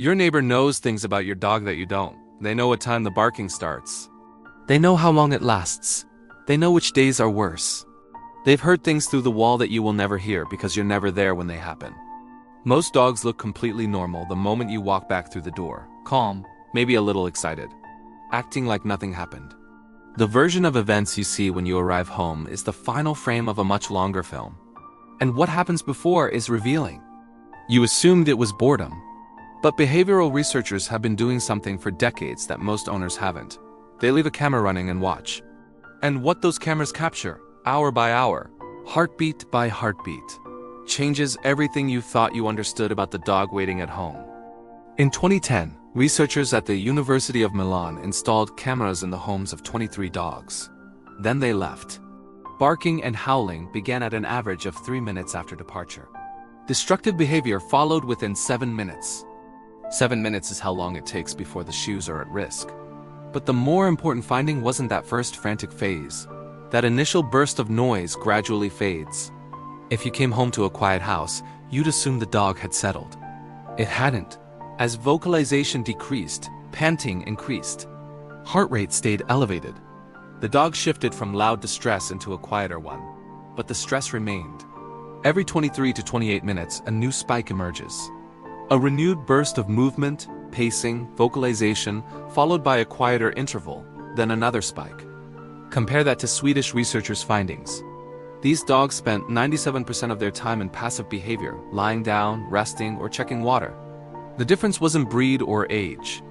Your neighbor knows things about your dog that you don't. They know what time the barking starts. They know how long it lasts. They know which days are worse. They've heard things through the wall that you will never hear because you're never there when they happen. Most dogs look completely normal the moment you walk back through the door, calm, maybe a little excited, acting like nothing happened. The version of events you see when you arrive home is the final frame of a much longer film. And what happens before is revealing. You assumed it was boredom. But behavioral researchers have been doing something for decades that most owners haven't. They leave a camera running and watch. And what those cameras capture, hour by hour, heartbeat by heartbeat, changes everything you thought you understood about the dog waiting at home. In 2010, researchers at the University of Milan installed cameras in the homes of 23 dogs. Then they left. Barking and howling began at an average of 3 minutes after departure. Destructive behavior followed within 7 minutes. 7 minutes is how long it takes before the shoes are at risk. But the more important finding wasn't that first frantic phase. That initial burst of noise gradually fades. If you came home to a quiet house, you'd assume the dog had settled. It hadn't. As vocalization decreased, panting increased. Heart rate stayed elevated. The dog shifted from loud distress into a quieter one. But the stress remained. Every 23 to 28 minutes, a new spike emerges. A renewed burst of movement, pacing, vocalization, followed by a quieter interval, then another spike. Compare that to Swedish researchers' findings. These dogs spent 97% of their time in passive behavior, lying down, resting, or checking water. The difference wasn't breed or age.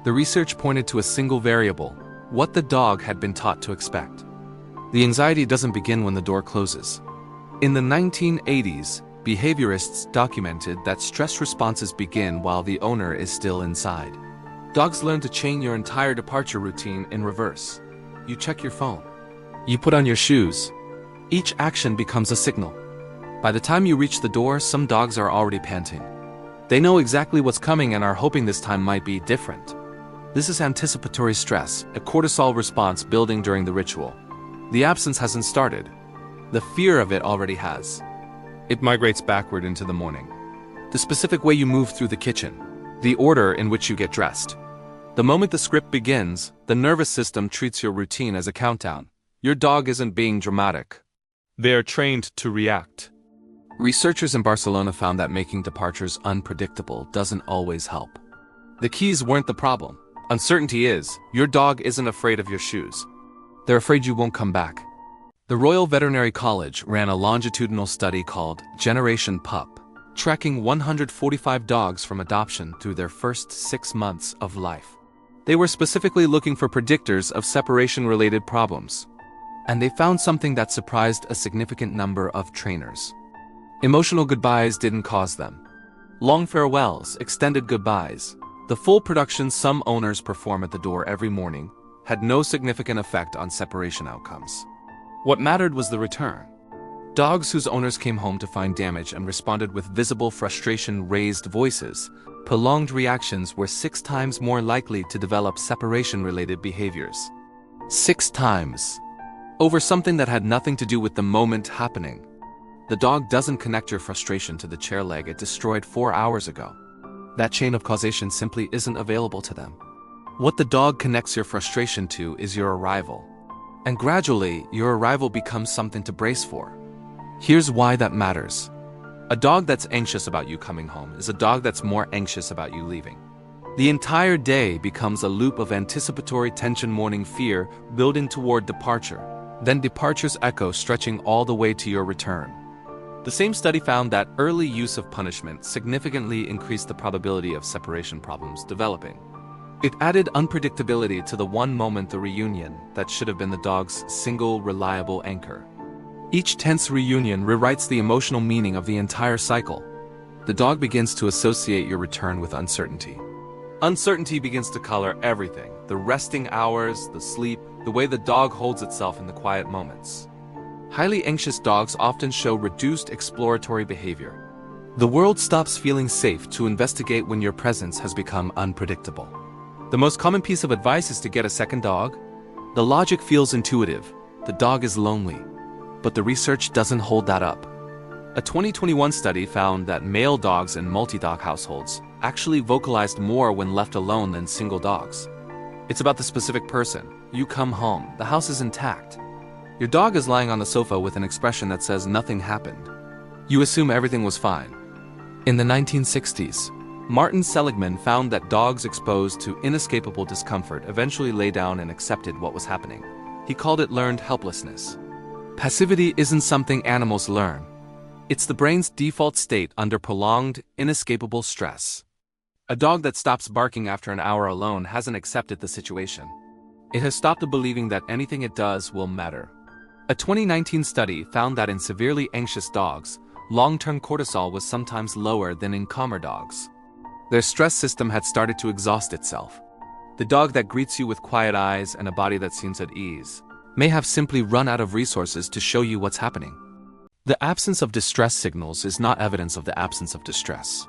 The research pointed to a single variable: what the dog had been taught to expect. The anxiety doesn't begin when the door closes. In the 1980s, behaviorists documented that stress responses begin while the owner is still inside. Dogs learn to chain your entire departure routine in reverse. You check your phone. You put on your shoes. Each action becomes a signal. By the time you reach the door, some dogs are already panting. They know exactly what's coming and are hoping this time might be different. This is anticipatory stress, a cortisol response building during the ritual. The absence hasn't started. The fear of it already has. It migrates backward into the morning. The specific way you move through the kitchen. The order in which you get dressed. The moment the script begins, the nervous system treats your routine as a countdown. Your dog isn't being dramatic. They are trained to react. Researchers in Barcelona found that making departures unpredictable doesn't always help. The keys weren't the problem. Uncertainty is. Your dog isn't afraid of your shoes. They're afraid you won't come back. The Royal Veterinary College ran a longitudinal study called Generation Pup, tracking 145 dogs from adoption through their first 6 months of life. They were specifically looking for predictors of separation-related problems. And they found something that surprised a significant number of trainers. Emotional goodbyes didn't cause them. Long farewells, extended goodbyes, the full production some owners perform at the door every morning, had no significant effect on separation outcomes. What mattered was the return. Dogs whose owners came home to find damage and responded with visible frustration raised voices, prolonged reactions were 6 times more likely to develop separation-related behaviors. 6 times. Over something that had nothing to do with the moment happening. The dog doesn't connect your frustration to the chair leg it destroyed 4 hours ago. That chain of causation simply isn't available to them. What the dog connects your frustration to is your arrival. And gradually, your arrival becomes something to brace for. Here's why that matters. A dog that's anxious about you coming home is a dog that's more anxious about you leaving. The entire day becomes a loop of anticipatory tension, mourning, fear, building toward departure. Then departure's echo stretching all the way to your return. The same study found that early use of punishment significantly increased the probability of separation problems developing. It added unpredictability to the one moment, the reunion, that should have been the dog's single reliable anchor. Each tense reunion rewrites the emotional meaning of the entire cycle. The dog begins to associate your return with uncertainty. Uncertainty begins to color everything: the resting hours, the sleep, the way the dog holds itself in the quiet moments. Highly anxious dogs often show reduced exploratory behavior. The world stops feeling safe to investigate when your presence has become unpredictable. The most common piece of advice is to get a second dog. The logic feels intuitive. The dog is lonely. But the research doesn't hold that up. A 2021 study found that male dogs in multi-dog households actually vocalized more when left alone than single dogs. It's about the specific person. You come home, the house is intact. Your dog is lying on the sofa with an expression that says nothing happened. You assume everything was fine. In the 1960s, Martin Seligman found that dogs exposed to inescapable discomfort eventually lay down and accepted what was happening. He called it learned helplessness. Passivity isn't something animals learn. It's the brain's default state under prolonged, inescapable stress. A dog that stops barking after an hour alone hasn't accepted the situation. It has stopped believing that anything it does will matter. A 2019 study found that in severely anxious dogs, long-term cortisol was sometimes lower than in calmer dogs. Their stress system had started to exhaust itself. The dog that greets you with quiet eyes and a body that seems at ease may have simply run out of resources to show you what's happening. The absence of distress signals is not evidence of the absence of distress.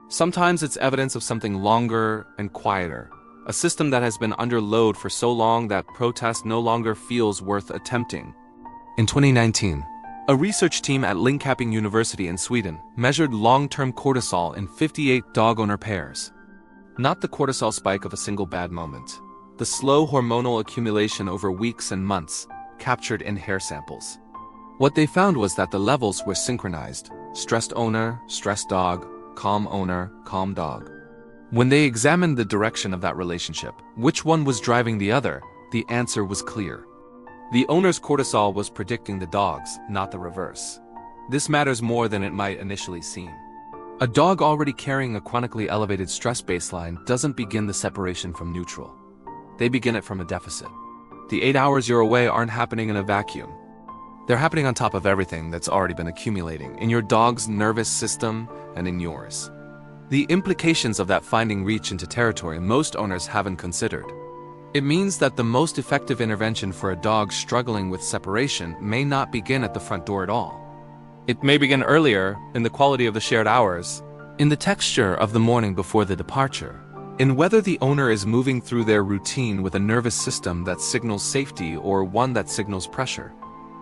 Sometimes it's evidence of something longer and quieter, a system that has been under load for so long that protest no longer feels worth attempting. In 2019, a research team at Linköping University in Sweden measured long-term cortisol in 58 dog owner pairs. Not the cortisol spike of a single bad moment, the slow hormonal accumulation over weeks and months, captured in hair samples. What they found was that the levels were synchronized: stressed owner, stressed dog, calm owner, calm dog. When they examined the direction of that relationship, which one was driving the other, the answer was clear. The owner's cortisol was predicting the dog's, not the reverse. This matters more than it might initially seem. A dog already carrying a chronically elevated stress baseline doesn't begin the separation from neutral. They begin it from a deficit. The 8 hours you're away aren't happening in a vacuum. They're happening on top of everything that's already been accumulating in your dog's nervous system and in yours. The implications of that finding reach into territory most owners haven't considered. It means that the most effective intervention for a dog struggling with separation may not begin at the front door at all. It may begin earlier, in the quality of the shared hours, in the texture of the morning before the departure, in whether the owner is moving through their routine with a nervous system that signals safety or one that signals pressure.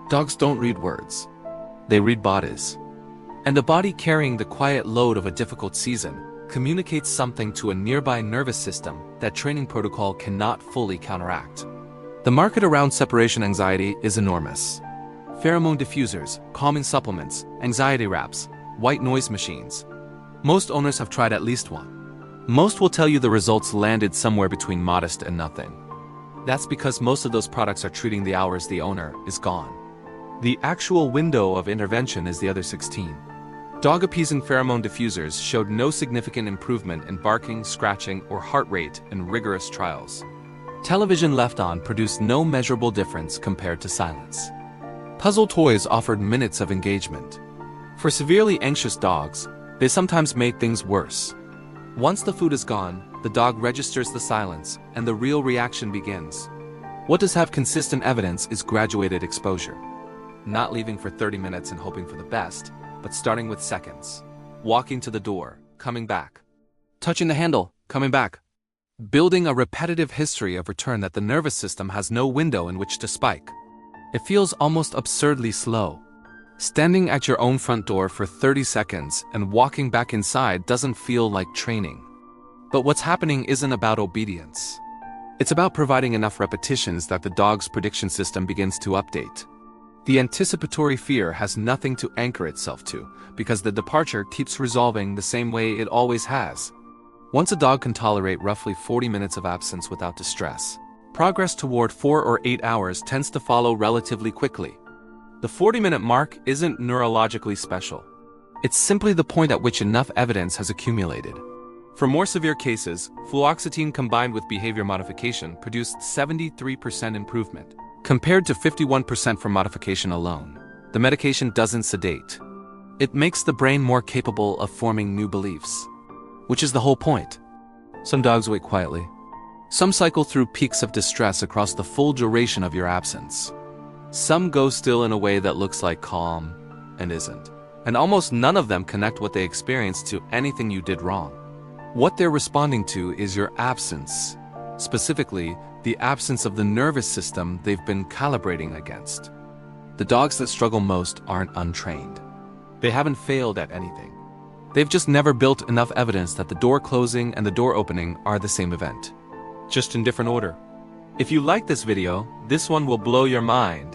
Dogs don't read words. They read bodies. And a body carrying the quiet load of a difficult season communicates something to a nearby nervous system that training protocol cannot fully counteract. The market around separation anxiety is enormous. Pheromone diffusers, calming supplements, anxiety wraps, white noise machines. Most owners have tried at least one. Most will tell you the results landed somewhere between modest and nothing. That's because most of those products are treating the hours the owner is gone. The actual window of intervention is the other 16. Dog-appeasing pheromone diffusers showed no significant improvement in barking, scratching, or heart rate in rigorous trials. Television left on produced no measurable difference compared to silence. Puzzle toys offered minutes of engagement. For severely anxious dogs, they sometimes made things worse. Once the food is gone, the dog registers the silence, and the real reaction begins. What does have consistent evidence is graduated exposure. Not leaving for 30 minutes and hoping for the best, but starting with seconds. Walking to the door, coming back. Touching the handle, coming back. Building a repetitive history of return that the nervous system has no window in which to spike. It feels almost absurdly slow. Standing at your own front door for 30 seconds and walking back inside doesn't feel like training. But what's happening isn't about obedience. It's about providing enough repetitions that the dog's prediction system begins to update. The anticipatory fear has nothing to anchor itself to, because the departure keeps resolving the same way it always has. Once a dog can tolerate roughly 40 minutes of absence without distress, progress toward 4 or 8 hours tends to follow relatively quickly. The 40-minute mark isn't neurologically special. It's simply the point at which enough evidence has accumulated. For more severe cases, fluoxetine combined with behavior modification produced 73% improvement, compared to 51% from modification alone. The medication doesn't sedate. It makes the brain more capable of forming new beliefs, which is the whole point. Some dogs wait quietly. Some cycle through peaks of distress across the full duration of your absence. Some go still in a way that looks like calm and isn't. And almost none of them connect what they experienced to anything you did wrong. What they're responding to is your absence, specifically the absence of the nervous system they've been calibrating against. The dogs that struggle most aren't untrained. They haven't failed at anything. They've just never built enough evidence that the door closing and the door opening are the same event, just in different order. If you like this video, this one will blow your mind.